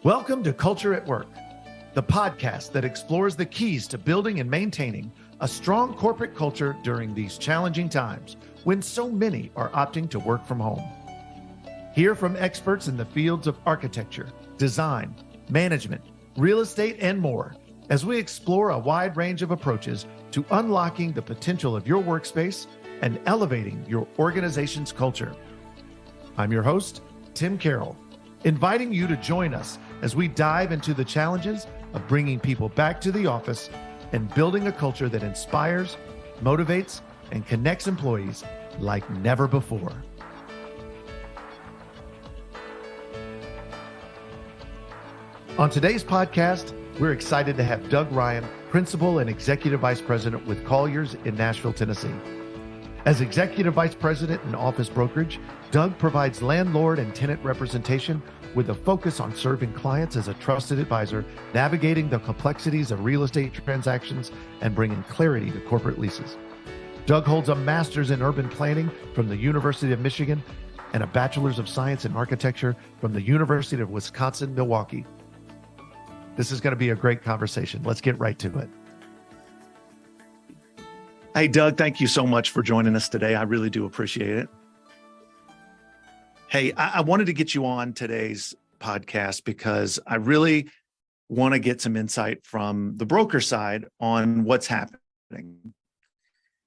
Welcome to Culture at Work, the podcast that explores the keys to building and maintaining a strong corporate culture during these challenging times when so many are opting to work from home. Hear from experts in the fields of architecture, design, management, real estate, and more as we explore a wide range of approaches to unlocking the potential of your workspace and elevating your organization's culture. I'm your host, Tim Carroll, inviting you to join us as we dive into the challenges of bringing people back to the office and building a culture that inspires, motivates, and connects employees like never before. On today's podcast, we're excited to have Doug Ryan, Principal and Executive Vice President with Colliers in Nashville, Tennessee. As Executive Vice President in Office Brokerage, Doug provides landlord and tenant representation with a focus on serving clients as a trusted advisor, navigating the complexities of real estate transactions, and bringing clarity to corporate leases. Doug holds a master's in urban planning from the University of Michigan and a bachelor's of science in architecture from the University of Wisconsin-Milwaukee. This is going to be a great conversation. Let's get right to it. Hey, Doug, thank you so much for joining us today. I really do appreciate it. Hey, I wanted to get you on today's podcast because I really want to get some insight from the broker side on what's happening.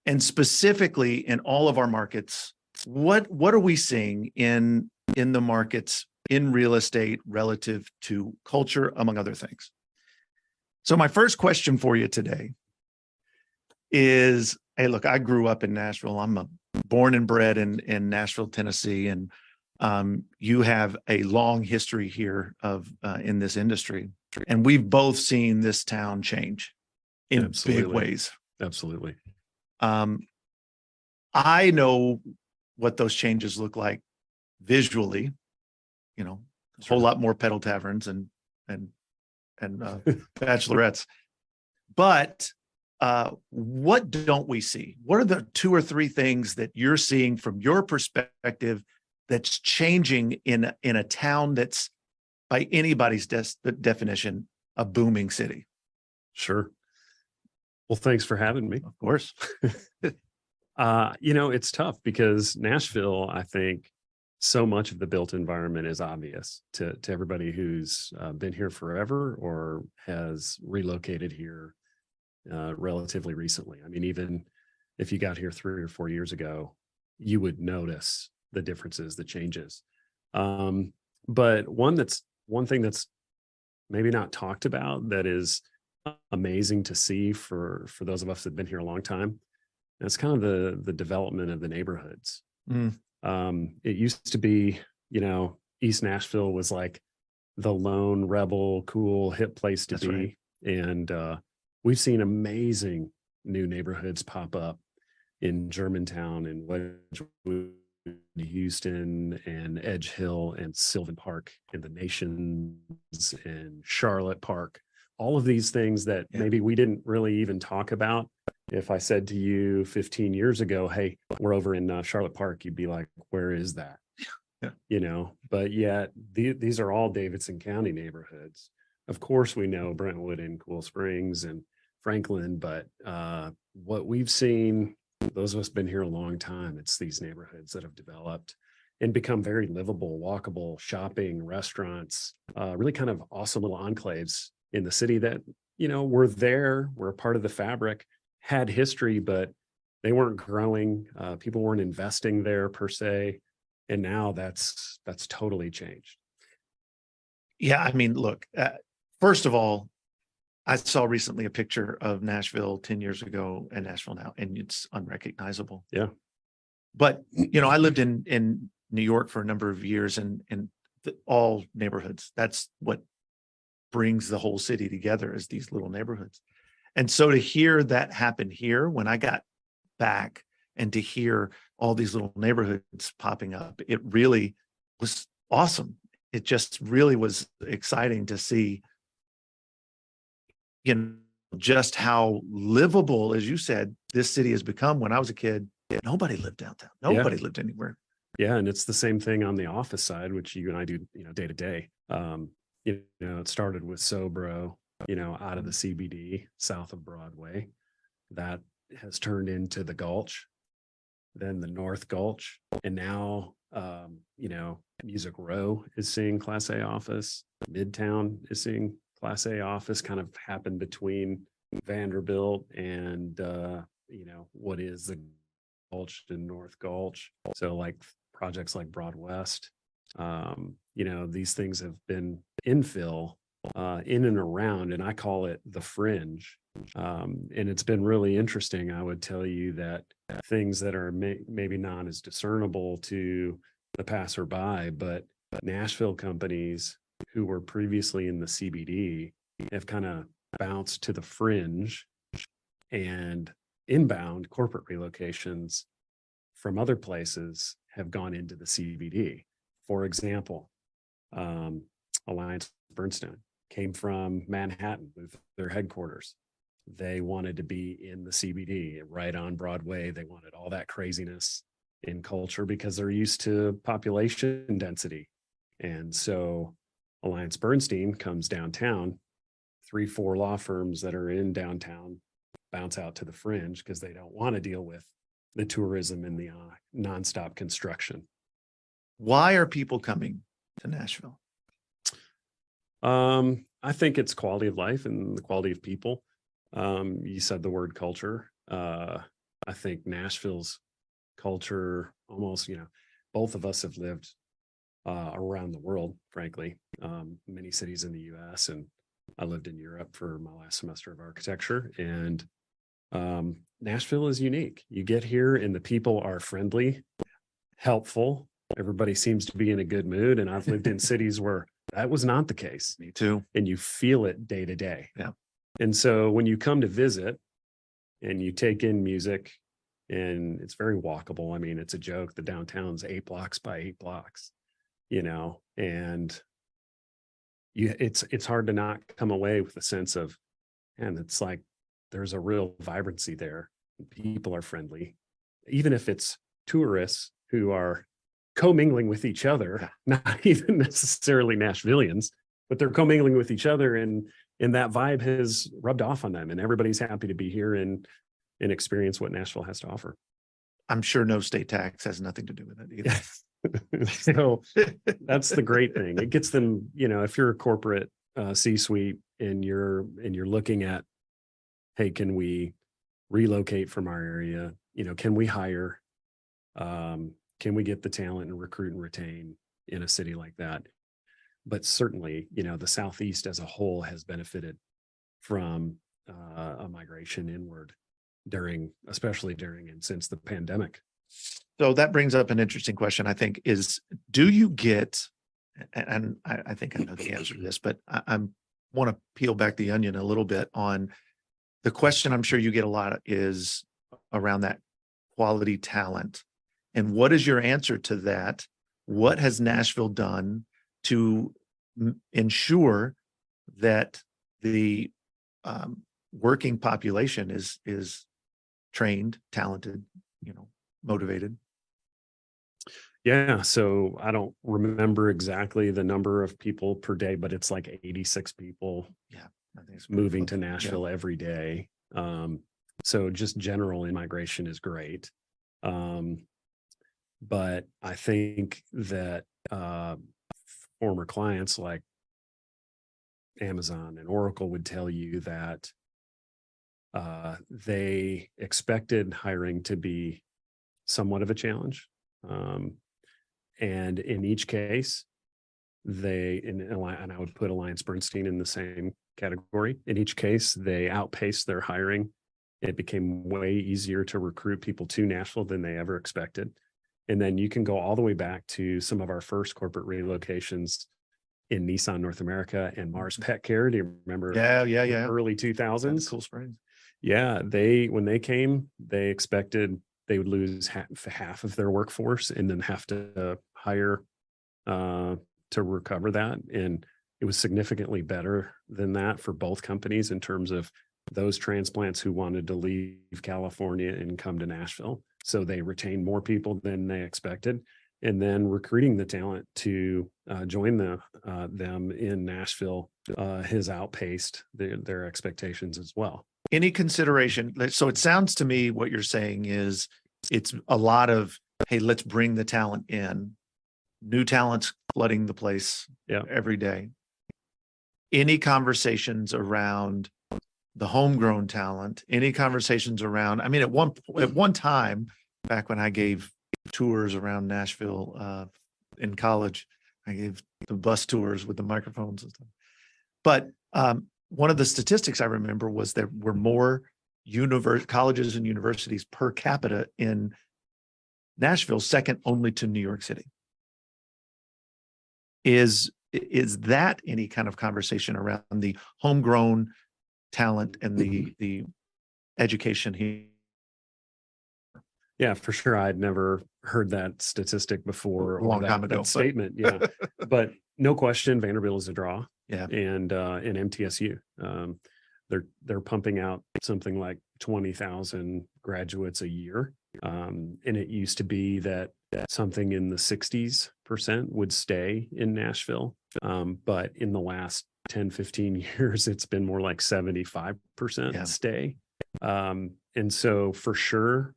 And specifically in all of our markets, what are we seeing in the markets in real estate relative to culture, among other things? So my first question for you today is, hey, look, I grew up in Nashville. I'm born and bred in Nashville, Tennessee, and you have a long history here of in this industry, and we've both seen this town change in Absolutely. big ways. Absolutely. I know what those changes look like visually. You know, a whole lot more pedal taverns and bachelorettes. But what don't we see? What are the two or three things that you're seeing from your perspective that's changing in a town that's, by anybody's definition, a booming city? Sure. Well, thanks for having me. Of course. It's tough because Nashville, I think, so much of the built environment is obvious to everybody who's been here forever or has relocated here relatively recently. I mean, even if you got here 3 or 4 years ago, you would notice the differences, the changes. But one thing that's maybe not talked about that is amazing to see for those of us that have been here a long time, that's kind of the development of the neighborhoods. It used to be, East Nashville was like the lone rebel, cool, hip place to be. Right. And we've seen amazing new neighborhoods pop up in Germantown and Wedgwood, Houston, and Edge Hill and Sylvan Park and the Nations and Charlotte Park. All of these things that maybe we didn't really even talk about. If I said to you 15 years ago, hey, we're over in Charlotte Park, you'd be like, where is that? Yeah. But yet these are all Davidson County neighborhoods. Of course, we know Brentwood and Cool Springs and Franklin, but what we've seen, those of us been here a long time, it's these neighborhoods that have developed and become very livable, walkable, shopping, restaurants, really kind of awesome little enclaves in the city that, were there, were a part of the fabric, had history, but they weren't growing. People weren't investing there per se. And now that's totally changed. Yeah. I mean, look, first of all, I saw recently a picture of Nashville 10 years ago and Nashville now, and it's unrecognizable. Yeah. But, I lived in New York for a number of years and all neighborhoods. That's what brings the whole city together, is these little neighborhoods. And so to hear that happen here when I got back and to hear all these little neighborhoods popping up, it really was awesome. It just really was exciting to see, just how livable, as you said, this city has become. When I was a kid, nobody lived downtown. Nobody lived anywhere. Yeah. And it's the same thing on the office side, which you and I do, day to day. it started with Sobro, out of the CBD south of Broadway. That has turned into the Gulch, then the North Gulch, and now, Music Row is seeing Class A office. Midtown is seeing Class A office, kind of happened between Vanderbilt and, what is the Gulch and North Gulch. So like projects like Broad West, these things have been infill in and around, and I call it the fringe. And it's been really interesting. I would tell you that things that are maybe not as discernible to the passerby, but Nashville companies who were previously in the CBD have kind of bounced to the fringe, and inbound corporate relocations from other places have gone into the CBD. For example, Alliance Bernstein came from Manhattan with their headquarters. They wanted to be in the CBD right on Broadway. They wanted all that craziness in culture because they're used to population density. And so Alliance Bernstein comes downtown, 3-4 law firms that are in downtown bounce out to the fringe because they don't want to deal with the tourism and the nonstop construction. Why are people coming to Nashville? I think it's quality of life and the quality of people. You said the word culture. I think Nashville's culture almost, both of us have lived around the world, frankly, many cities in the US, and I lived in Europe for my last semester of architecture. And Nashville is unique. You get here and the people are friendly, helpful. Everybody seems to be in a good mood. And I've lived in cities where that was not the case. Me too. And you feel it day to day. Yeah. And so when you come to visit and you take in music, and it's very walkable. I mean, it's a joke. The downtown's 8 blocks by 8 blocks, and it's hard to not come away with a sense of, and it's like, there's a real vibrancy there. People are friendly, even if it's tourists who are commingling with each other, not even necessarily Nashvillians, but they're commingling with each other, and that vibe has rubbed off on them, and everybody's happy to be here and experience what Nashville has to offer. I'm sure no state tax has nothing to do with it either. So that's the great thing. It gets them, if you're a corporate C-suite and you're looking at, hey, can we relocate from our area? Can we hire? Can we get the talent and recruit and retain in a city like that? But certainly, the Southeast as a whole has benefited from a migration inward especially during and since the pandemic. So that brings up an interesting question, I think, is do you get, and I think I know the answer to this, but I want to peel back the onion a little bit on the question I'm sure you get a lot is around that quality talent. And what is your answer to that? What has Nashville done to ensure that the working population is trained, talented, motivated? Yeah. So I don't remember exactly the number of people per day, but it's like 86 people I think it's moving to Nashville every day. So just general immigration is great. But I think that former clients like Amazon and Oracle would tell you that they expected hiring to be somewhat of a challenge. And in each case, and I would put Alliance Bernstein in the same category. In each case, they outpaced their hiring. It became way easier to recruit people to Nashville than they ever expected. And then you can go all the way back to some of our first corporate relocations in Nissan North America and Mars Pet Care. Do you remember? Yeah. Early 2000s. Cool Springs. Yeah, when they came, they expected they would lose half of their workforce and then have to hire to recover that. And it was significantly better than that for both companies in terms of those transplants who wanted to leave California and come to Nashville. So they retained more people than they expected. and then recruiting the talent to join them in Nashville has outpaced their expectations as well. Any consideration? So it sounds to me what you're saying is it's a lot of, hey, let's bring the talent in. New talent's flooding the place every day. Any conversations around the homegrown talent? Any conversations around, I mean, at one time, back when I gave tours around Nashville in college, I gave the bus tours with the microphones and stuff. But one of the statistics I remember was there were more colleges and universities per capita in Nashville, second only to New York City. Is that any kind of conversation around the homegrown talent and the education here? Yeah, for sure. I'd never heard that statistic before. A long time ago. That statement, yeah. But no question, Vanderbilt is a draw. Yeah, and MTSU, they're pumping out something like 20,000 graduates a year, and it used to be that something in the 60% would stay in Nashville, but in the last 10-15 years, it's been more like 75% stay. And so for sure,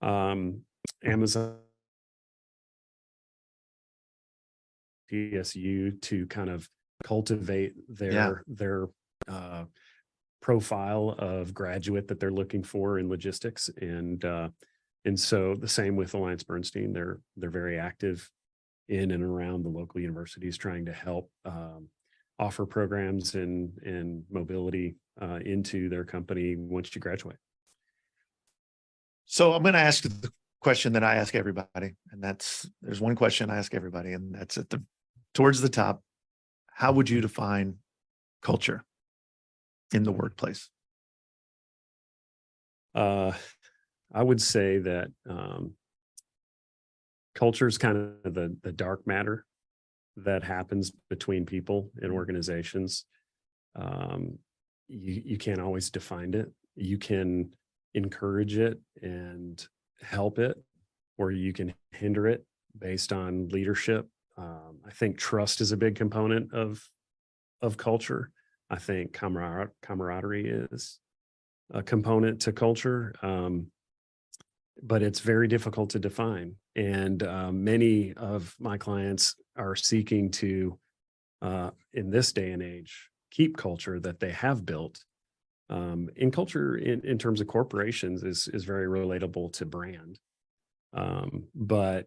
Amazon, TSU to kind of cultivate their profile of graduate that they're looking for in logistics, and so the same with Alliance Bernstein. They're very active in and around the local universities, trying to help offer programs and mobility into their company once you graduate. So I'm going to ask the question that I ask everybody, and there's one question I ask everybody, and that's towards the top. How would you define culture in the workplace? I would say that culture is kind of the dark matter that happens between people in organizations. You can't always define it. You can encourage it and help it, or you can hinder it based on leadership. I think trust is a big component of culture. I think camaraderie is a component to culture, but it's very difficult to define. And many of my clients are seeking to, in this day and age, keep culture that they have built. In culture, in terms of corporations, is very relatable to brand, but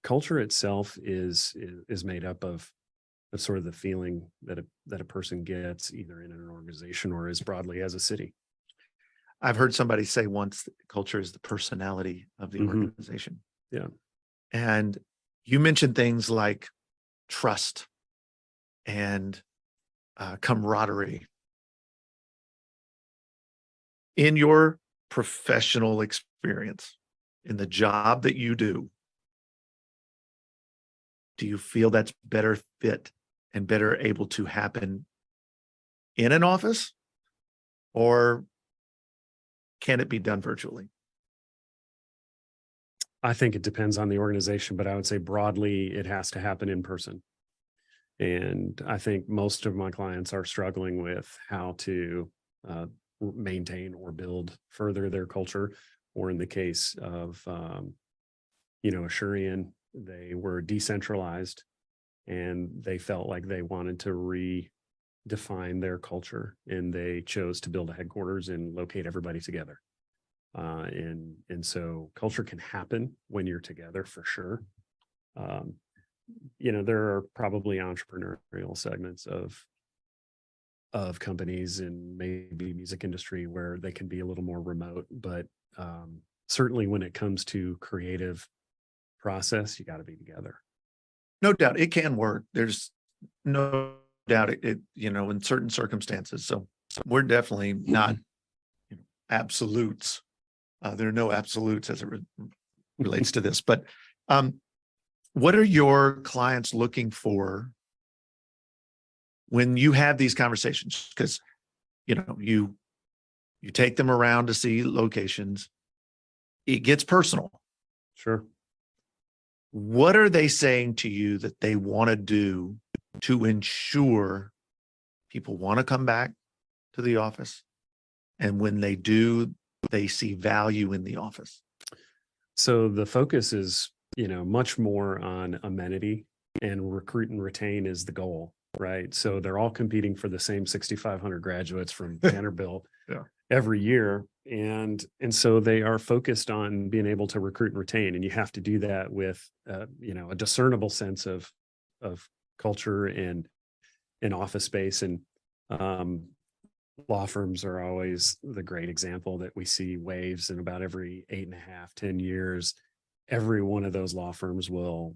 culture itself is made up of sort of the feeling that a person gets either in an organization or as broadly as a city. I've heard somebody say once that culture is the personality of the organization. Yeah. And you mentioned things like trust and camaraderie. In your professional experience, in the job that you do you feel that's better fit and better able to happen in an office, or can it be done virtually? I think it depends on the organization, but I would say broadly, it has to happen in person. And I think most of my clients are struggling with how to maintain or build further their culture. Or in the case of, Asurian, they were decentralized and they felt like they wanted to redefine their culture, and they chose to build a headquarters and locate everybody together. And so culture can happen when you're together, for sure. There are probably entrepreneurial segments of companies and maybe music industry where they can be a little more remote, but certainly when it comes to creative process, you got to be together. No doubt it can work. There's no doubt it in certain circumstances. So we're definitely not absolutes. There are no absolutes as it relates to this, but what are your clients looking for when you have these conversations? Because you take them around to see locations, it gets personal. Sure. What are they saying to you that they want to do to ensure people want to come back to the office? And when they do, they see value in the office. So the focus is, much more on amenity, and recruit and retain is the goal, right? So they're all competing for the same 6,500 graduates from Vanderbilt Yeah. every year. And so they are focused on being able to recruit and retain. And you have to do that with, a discernible sense of culture and office space. And law firms are always the great example that we see waves in about every 8.5, 10 years. Every one of those law firms will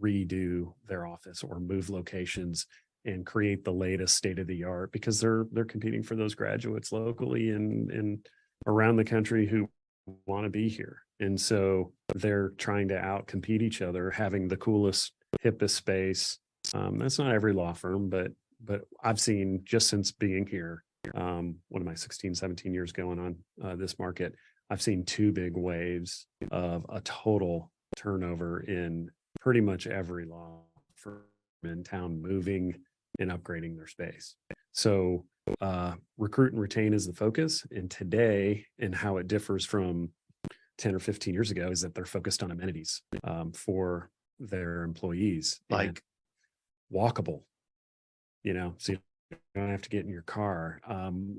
redo their office or move locations and create the latest state of the art, because they're competing for those graduates locally and around the country who want to be here. And so they're trying to outcompete each other, having the coolest, hippest space. That's not every law firm, but I've seen, just since being here, what am I, 16, 17 years going on this market, I've seen two big waves of a total turnover in pretty much every law firm in town moving and upgrading their space. So recruit and retain is the focus. And today, and how it differs from 10 or 15 years ago, is that they're focused on amenities for their employees, like walkable, so you don't have to get in your car.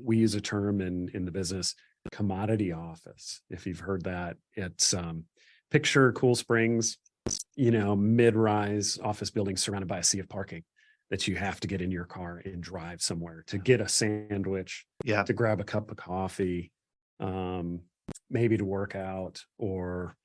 We use a term in the business, commodity office. If you've heard that, it's picture Cool Springs, mid-rise office building surrounded by a sea of parking that you have to get in your car and drive somewhere to get a sandwich, to grab a cup of coffee, maybe to work out, or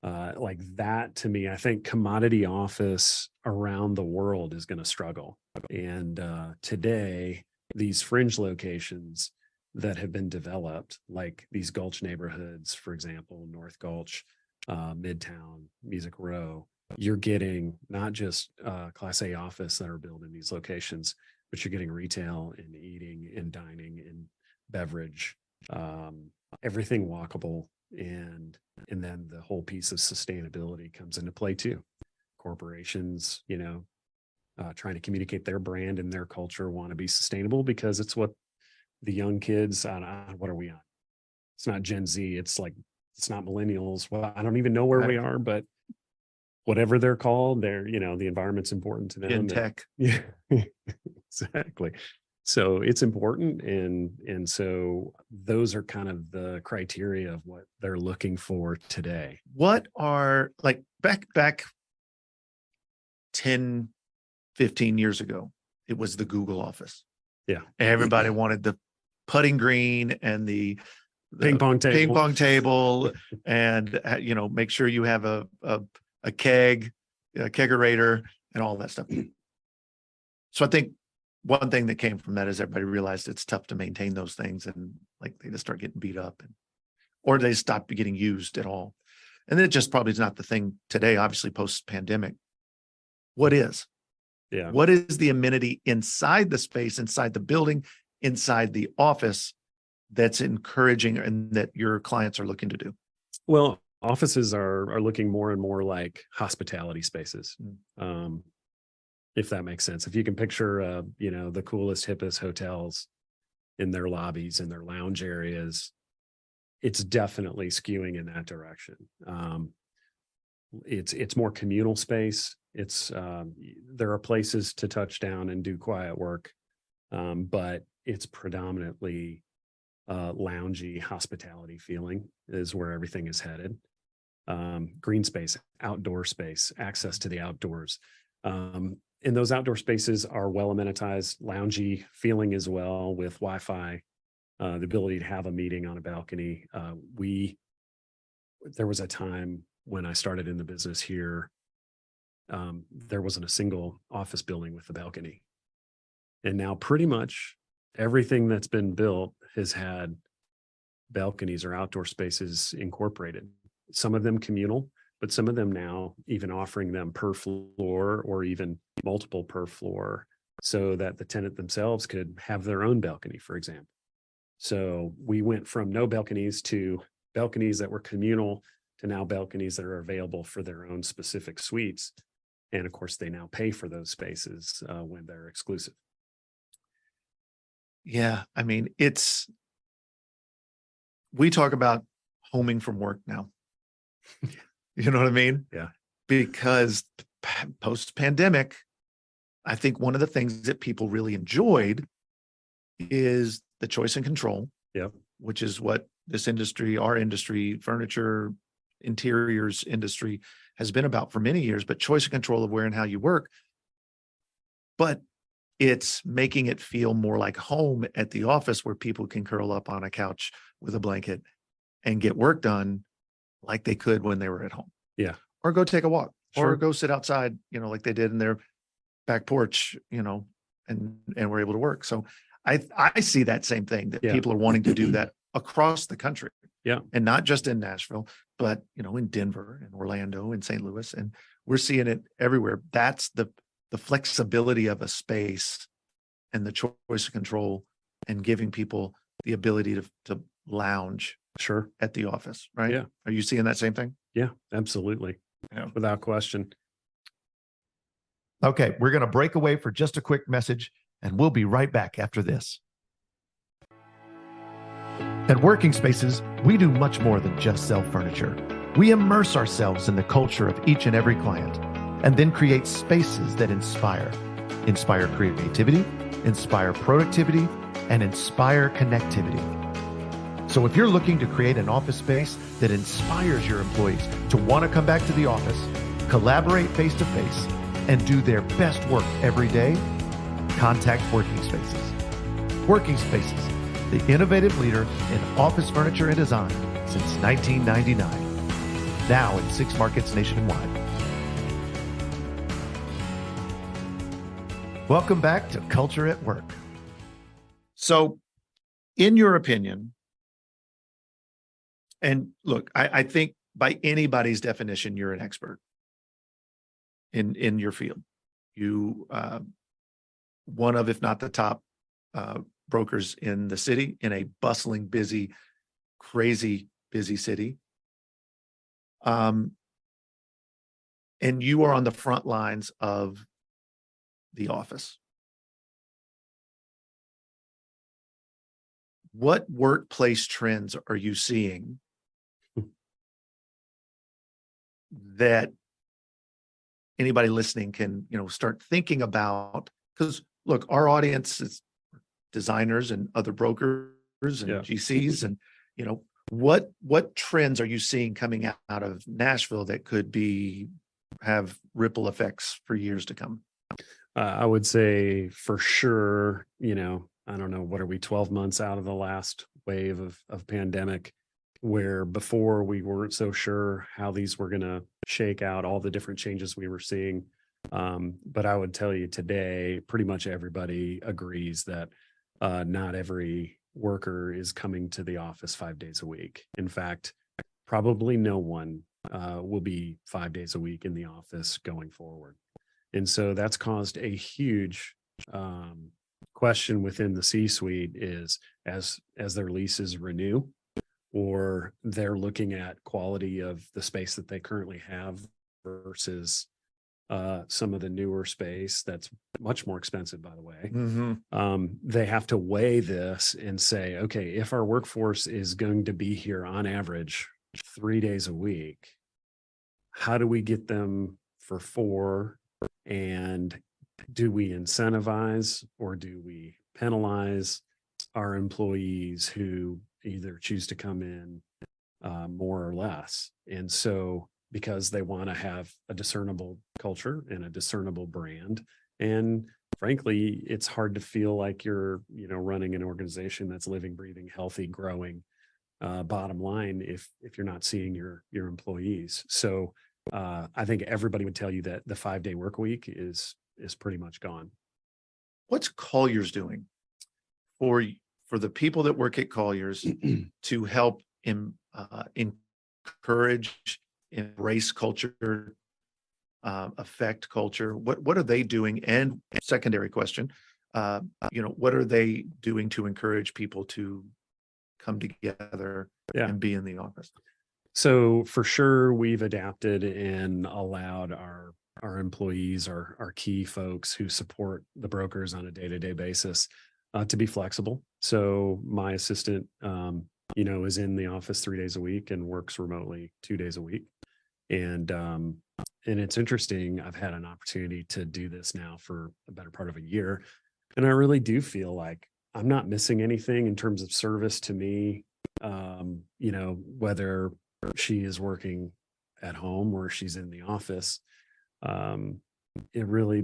like that. To me, I think commodity office around the world is going to struggle. And today, these fringe locations that have been developed, like these Gulch neighborhoods, for example, North Gulch, Midtown, Music Row, you're getting not just Class A office that are built in these locations, but you're getting retail and eating and dining and beverage, everything walkable. And then the whole piece of sustainability comes into play too. Corporations, trying to communicate their brand and their culture, want to be sustainable, because it's what the young kids what are we on? It's not Gen Z. It's not millennials. Well, I don't even know where we are, but whatever they're called, the environment's important to them. Gen tech. Yeah, exactly. So it's important. And so those are kind of the criteria of what they're looking for today. What are, like, back 10, 15 years ago, it was the Google office. Yeah. Everybody wanted the putting green and the ping pong table and, make sure you have a kegerator and all that stuff. So I think one thing that came from that is everybody realized it's tough to maintain those things, and like they just start getting beat up, or they stop getting used at all. And then it just probably is not the thing today, obviously post pandemic. What is? Yeah. What is the amenity inside the space, inside the building, inside the office that's encouraging and that your clients are looking to do? Well, offices are looking more and more like hospitality spaces. If that makes sense. If you can picture, the coolest, hippest hotels in their lobbies and their lounge areas, it's definitely skewing in that direction. It's more communal space. There are places to touch down and do quiet work, but it's predominantly loungy hospitality feeling is where everything is headed. Green space, outdoor space, access to the outdoors. And those outdoor spaces are well amenitized, loungy feeling as well, with Wi-Fi, the ability to have a meeting on a balcony. There was a time when I started in the business here, there wasn't a single office building with a balcony. And now pretty much everything that's been built has had balconies or outdoor spaces incorporated. Some of them communal, but some of them now even offering them per floor or even multiple per floor, so that the tenant themselves could have their own balcony, for example. So we went from no balconies to balconies that were communal to now balconies that are available for their own specific suites. And of course, they now pay for those spaces when they're exclusive. Yeah. I mean, we talk about homing from work now. You know what I mean? Yeah. Because post-pandemic, I think one of the things that people really enjoyed is the choice and control. Yep. Which is what this industry, our industry, furniture, interiors industry has been about for many years, but choice and control of where and how you work. But it's making it feel more like home at the office, where people can curl up on a couch with a blanket and get work done like they could when they were at home. Yeah. Or go take a walk, Sure. or go sit outside, like they did in their back porch, and were able to work. So I see that same thing, that Yeah. people are wanting to do that across the country. Yeah. And not just in Nashville, but in Denver and Orlando and St. Louis, and we're seeing it everywhere. That's the flexibility of a space and the choice of control, and giving people the ability to lounge Sure. at the office, right? Yeah. Are you seeing that same thing? Yeah, absolutely. Yeah. Without question. Okay, we're going to break away for just a quick message, and we'll be right back after this. At Working Spaces, we do much more than just sell furniture. We immerse ourselves in the culture of each and every client, and then create spaces that inspire creativity, inspire productivity, and inspire connectivity. So if you're looking to create an office space that inspires your employees to want to come back to the office, collaborate face-to-face, and do their best work every day, contact Working Spaces. Working Spaces, the innovative leader in office furniture and design since 1999. Now in 6 markets nationwide. Welcome back to Culture at Work. So, in your opinion, and look, I think by anybody's definition, you're an expert in your field. You, one of, if not the top brokers in the city, in a bustling, busy, crazy busy city. And you are on the front lines of the office. What workplace trends are you seeing that anybody listening can, start thinking about? Because look, our audience is designers and other brokers and GCs, and what trends are you seeing coming out of Nashville that could have ripple effects for years to come? I would say for sure, I don't know, what are we, 12 months out of the last wave of pandemic, where before we weren't so sure how these were going to shake out, all the different changes we were seeing. But I would tell you today, pretty much everybody agrees that not every worker is coming to the office 5 days a week. In fact, probably no one will be 5 days a week in the office going forward. And so that's caused a huge question within the C-suite, is as their leases renew, or they're looking at quality of the space that they currently have versus some of the newer space that's much more expensive, by the way. Mm-hmm. They have to weigh this and say, okay, if our workforce is going to be here on average 3 days a week, how do we get them for 4? And do we incentivize or do we penalize our employees who either choose to come in more or less? And so, because they want to have a discernible culture and a discernible brand, and frankly, it's hard to feel like you're, running an organization that's living, breathing, healthy, growing. Bottom line, if you're not seeing your employees. So I think everybody would tell you that the 5-day work week is pretty much gone. What's Colliers doing for the people that work at Colliers to help encourage, embrace culture, affect culture? What are they doing? And secondary question, what are they doing to encourage people to come together and be in the office? So for sure, we've adapted and allowed our employees, our key folks who support the brokers on a day-to-day basis, to be flexible. So my assistant, is in the office 3 days a week and works remotely 2 days a week. And it's interesting. I've had an opportunity to do this now for a better part of a year, and I really do feel like I'm not missing anything in terms of service to me. Whether she is working at home or she's in the office, um, it really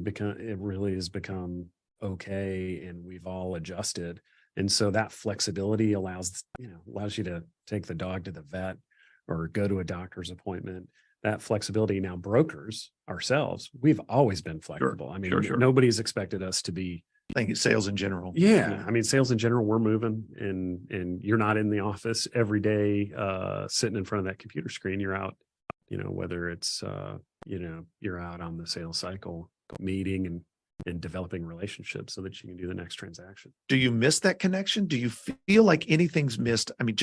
has become okay, and we've all adjusted. And so that flexibility allows you to take the dog to the vet or go to a doctor's appointment. That flexibility. Now, brokers ourselves, we've always been flexible. I mean, Sure. nobody's expected us to be. I think it's sales in general. Yeah, I mean, sales in general, we're moving, and you're not in the office every day, sitting in front of that computer screen. You're out, whether it's you're out on the sales cycle, meeting and developing relationships so that you can do the next transaction. Do you miss that connection? Do you feel like anything's missed? I mean,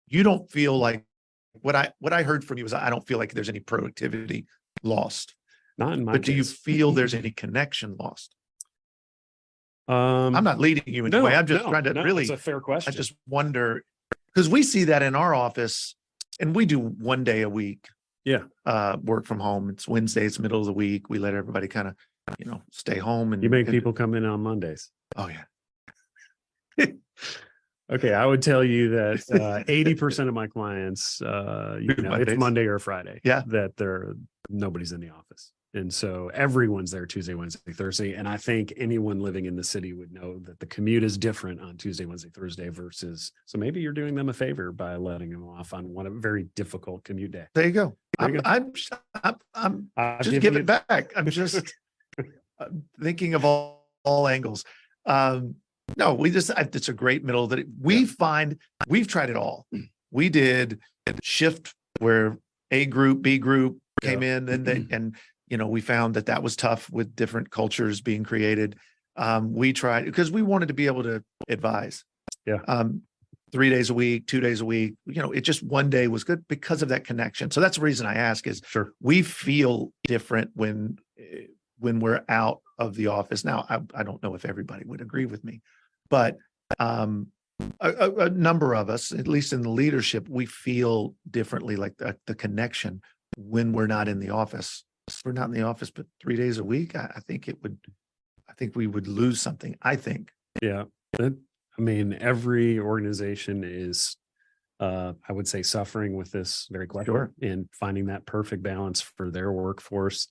you don't feel like what I heard from you is I don't feel like there's any productivity lost. Not in my But do you case. feel there's any connection lost? I'm not leading you into way. I'm just trying to really. It's a fair question. I just wonder, because we see that in our office, and we do 1 day a week. Yeah. Work from home. It's Wednesday. It's middle of the week. We let everybody kind of, stay home. And you make people come in on Mondays. Oh yeah. Okay, I would tell you that 80% of my clients, it's Monday or Friday. Yeah, that nobody's in the office, and so everyone's there Tuesday, Wednesday, Thursday. And I think anyone living in the city would know that the commute is different on Tuesday, Wednesday, Thursday versus. So maybe you're doing them a favor by letting them off on a very difficult commute day. There you go. I'm just giving back. I'm just thinking of all angles. No, it's a great middle that we've tried it all. We did shift where A group, B group came in, and we found that was tough with different cultures being created. We tried because we wanted to be able to advise. Yeah. 3 days a week, 2 days a week, it just 1 day was good because of that connection. So that's the reason I ask is sure. We feel different when we're out of the office. Now, I don't know if everybody would agree with me, but a number of us, at least in the leadership, we feel differently, like the connection when we're not in the office. If we're not in the office, but 3 days a week, I think we would lose something. I think. Yeah. I mean, every organization is, I would say, suffering with this very question. Sure. And finding that perfect balance for their workforce.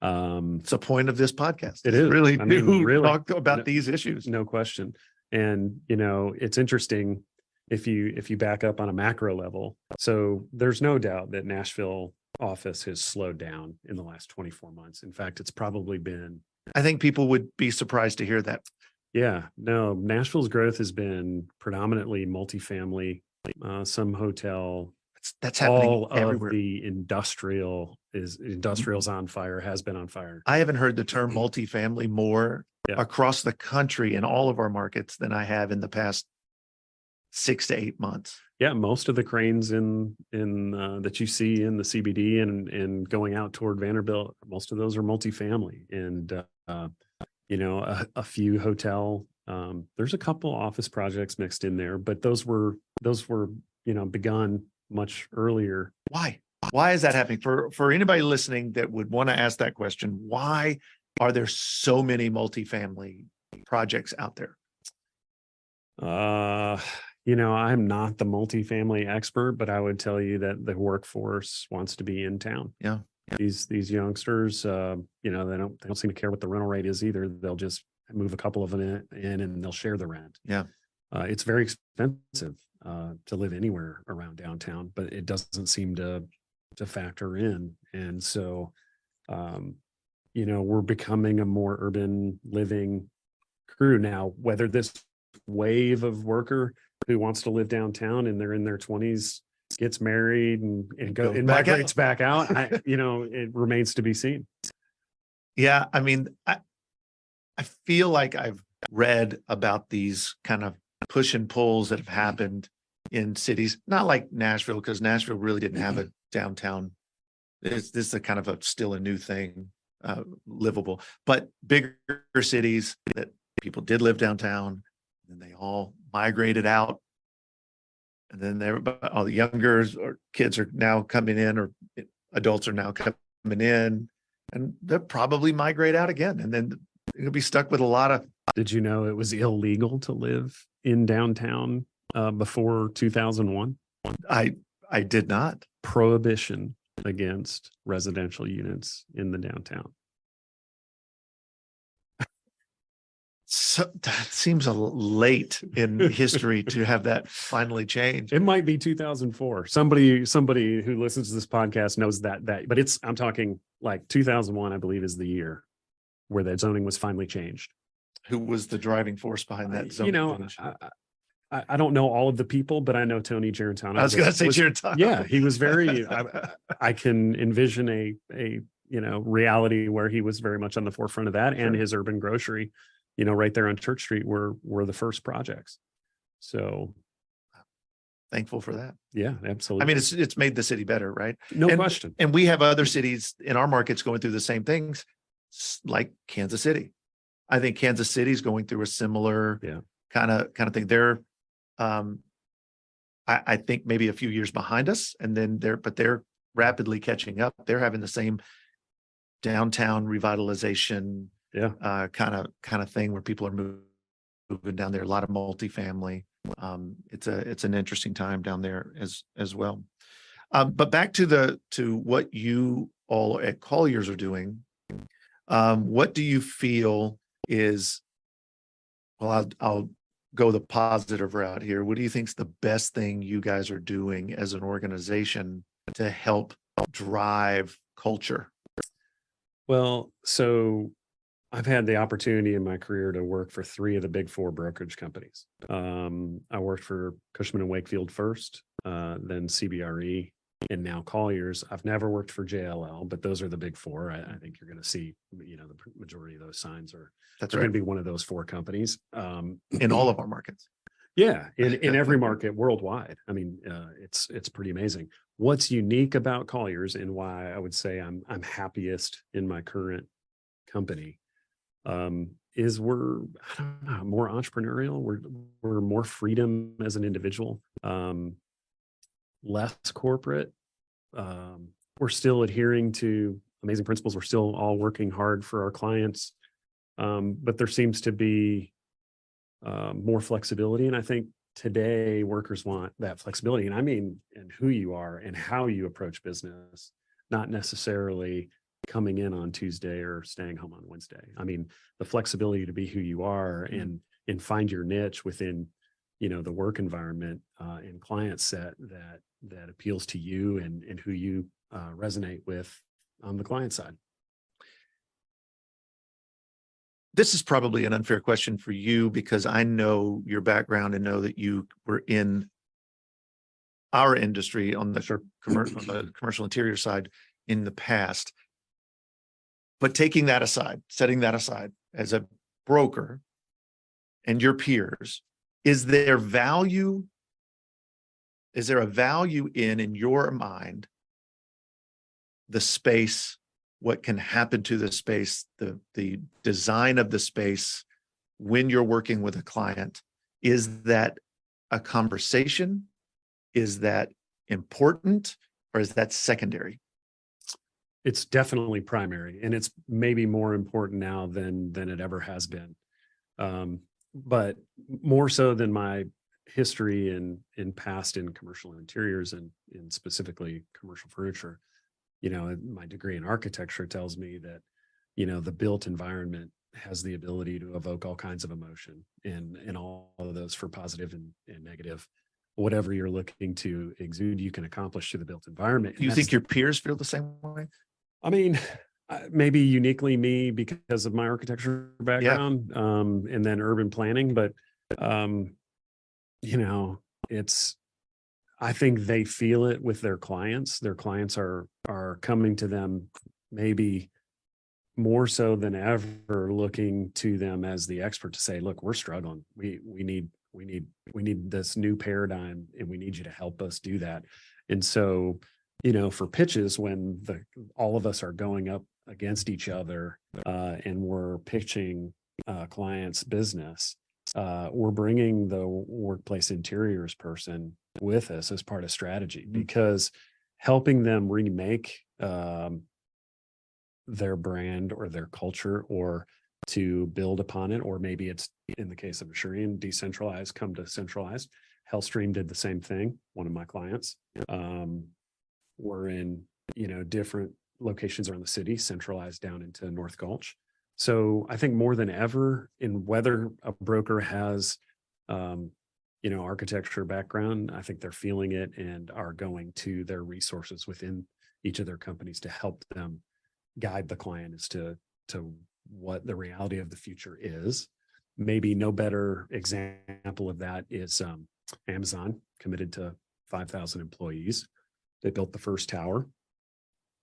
It's a point of this podcast. It is really really talk about these issues. No question. And, it's interesting if you back up on a macro level. So there's no doubt that Nashville office has slowed down in the last 24 months. In fact, it's probably been. I think people would be surprised to hear that. Yeah, no, Nashville's growth has been predominantly multifamily, some hotel. That's happening all everywhere. Of the industrial's on fire, has been on fire. I haven't heard the term multifamily more across the country in all of our markets than I have in the past 6 to 8 months. Yeah, most of the cranes in that you see in the CBD and going out toward Vanderbilt, most of those are multifamily, and a few hotel. There's a couple office projects mixed in there, but those were begun much earlier. Why is that happening? For anybody listening that would want to ask that question, why are there so many multifamily projects out there? I'm not the multifamily expert, but I would tell you that the workforce wants to be in town. Yeah. These youngsters, they don't seem to care what the rental rate is either. They'll just move a couple of them in and they'll share the rent. Yeah. It's very expensive to live anywhere around downtown, but it doesn't seem to factor in. And so, we're becoming a more urban living crew now. Whether this wave of worker who wants to live downtown and they're in their 20s gets married and migrates back out, it remains to be seen. Yeah, I mean, I feel like I've read about these kind of push and pulls that have happened in cities, not like Nashville, because Nashville really didn't have a downtown. This is a kind of still a new thing, livable, but bigger cities that people did live downtown, and they all migrated out. And then all the younger or kids are now coming in, or adults are now coming in, and they'll probably migrate out again. And then you'll be stuck with a lot of. Did you know it was illegal to live in downtown before 2001? I did not. Prohibition against residential units in the downtown. So that seems a little late in history to have that finally changed. It might be 2004. Somebody who listens to this podcast knows that, but I'm talking like 2001, I believe, is the year where that zoning was finally changed. Who was the driving force behind that zoning? I don't know all of the people, but I know Tony Gerentano. I was going to say Gerentano. Yeah, he was very. I can envision a reality where he was very much on the forefront of that, and his urban grocery, right there on Church Street were the first projects. So thankful for that. Yeah, absolutely. I mean, it's made the city better, right? No question. And we have other cities in our markets going through the same things, like Kansas City. I think Kansas City is going through a similar kind of thing. They're, I think maybe a few years behind us, and then they're rapidly catching up. They're having the same downtown revitalization, kind of thing where people are moving down there. A lot of multifamily. It's an interesting time down there as well. But back to what you all at Colliers are doing. What do you feel is, well, I'll go the positive route here. What do you think is the best thing you guys are doing as an organization to help drive culture? Well, so I've had the opportunity in my career to work for 3 of the big 4 brokerage companies. I worked for Cushman & Wakefield first, then CBRE, and now Colliers. I've never worked for JLL, but those are the big 4. I think you're going to see, the majority of those signs are going to be one of those 4 companies. In all of our markets. Yeah, in every market worldwide. I mean, it's pretty amazing. What's unique about Colliers, and why I would say I'm happiest in my current company, is we're, I don't know, more entrepreneurial. We're more freedom as an individual, less corporate. We're still adhering to amazing principles. We're still all working hard for our clients, but there seems to be more flexibility. And I think today workers want that flexibility. And I mean, and who you are and how you approach business, not necessarily coming in on Tuesday or staying home on Wednesday. I mean, the flexibility to be who you are and find your niche within, the work environment and client set that appeals to you and who you resonate with on the client side. This is probably an unfair question for you, because I know your background and know that you were in our industry on the commercial interior side in the past. But taking that aside, setting that aside, as a broker and your peers, is there a value in your mind, the space, what can happen to the space, the design of the space when you're working with a client? Is that a conversation? Is that important, or is that secondary? It's definitely primary, and it's maybe more important now than it ever has been. But more so than my history in past in commercial interiors and in specifically commercial furniture. My degree in architecture tells me that, the built environment has the ability to evoke all kinds of emotion, and all of those, for positive and negative. Whatever you're looking to exude, you can accomplish through the built environment. Do you think your peers feel the same way? I mean, maybe uniquely me because of my architecture background, and then urban planning. But, I think they feel it with their clients. Their clients are coming to them maybe more so than ever, looking to them as the expert to say, look, we're struggling. We We need this new paradigm, and we need you to help us do that. And so, for pitches, when all of us are going up against each other, and we're pitching clients' business, we're bringing the workplace interiors person with us as part of strategy, because helping them remake their brand or their culture, or to build upon it, or maybe it's, in the case of Asurion, decentralized, come to centralized. Hellstream did the same thing, one of my clients. We're in, different locations around the city, centralized down into North Gulch. So I think more than ever, in whether a broker has, architecture background, I think they're feeling it and are going to their resources within each of their companies to help them guide the client as to what the reality of the future is. Maybe no better example of that is Amazon, committed to 5,000 employees. They built the first tower,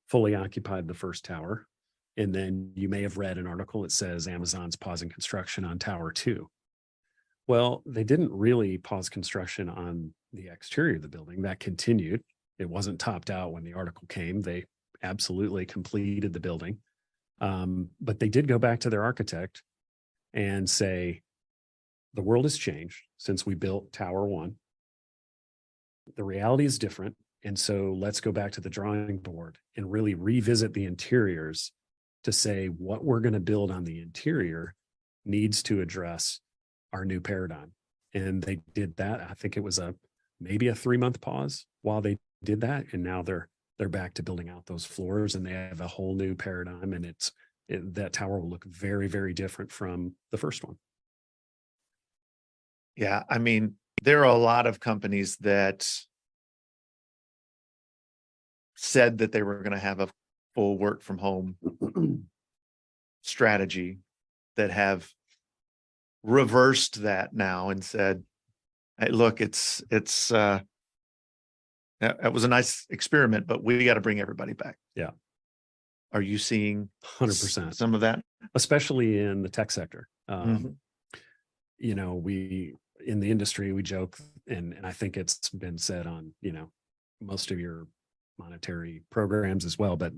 fully occupied the first tower. And then you may have read an article that says Amazon's pausing construction on Tower 2. Well, they didn't really pause construction on the exterior of the building. That continued. It wasn't topped out when the article came. They absolutely completed the building. But they did go back to their architect and say, the world has changed since we built Tower 1. The reality is different. And so let's go back to the drawing board and really revisit the interiors to say what we're going to build on the interior needs to address our new paradigm. And they did that. I think it was maybe a 3-month pause while they did that. And now they're back to building out those floors, and they have a whole new paradigm, and that tower will look very, very different from the first one. Yeah. I mean, there are a lot of companies that said that they were going to have a full work from home strategy that have reversed that now and said, hey, look, it was a nice experiment, but we got to bring everybody back. Yeah. Are you seeing 100% some of that? Especially in the tech sector. We, in the industry, we joke, and I think it's been said on, most of your monetary programs as well, but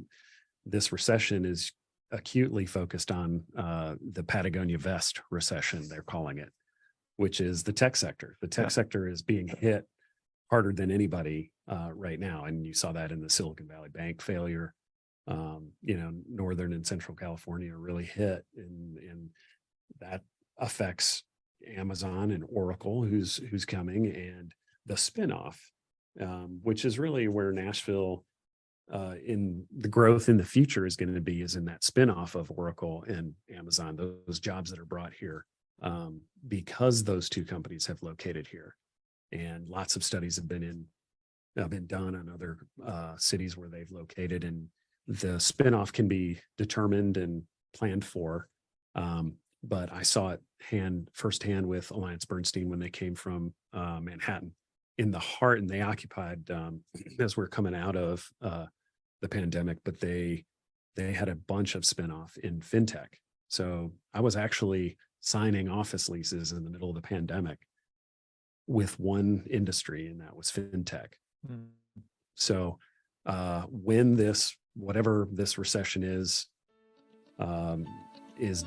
this recession is acutely focused on the Patagonia vest recession, they're calling it, which is the tech sector. The tech sector is being hit harder than anybody right now. And you saw that in the Silicon Valley Bank failure. Northern and Central California are really hit, and that affects Amazon and Oracle, who's coming, and the spinoff, which is really where Nashville in the growth in the future is going to be, is in that spinoff of Oracle and Amazon, those jobs that are brought here because those two companies have located here. And lots of studies have been done on other cities where they've located, and the spinoff can be determined and planned for. But I saw it firsthand with AllianceBernstein when they came from Manhattan in the heart, and they occupied as we're coming out of the pandemic, but they had a bunch of spinoff in fintech. So I was actually signing office leases in the middle of the pandemic with one industry, and that was fintech. So when whatever this recession is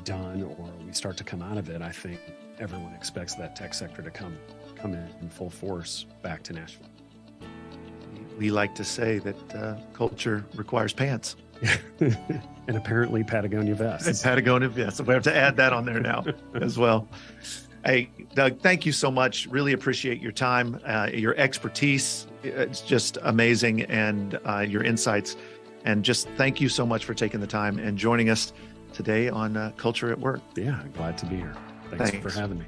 done, or we start to come out of it, I think everyone expects that tech sector to come in full force back to Nashville. We like to say that culture requires pants. And apparently Patagonia vests. And Patagonia vests. So we have to add that on there now as well. Hey, Doug, thank you so much. Really appreciate your time, your expertise. It's just amazing, and your insights. And just thank you so much for taking the time and joining us today on Culture at Work. Yeah, glad to be here. Thanks for having me.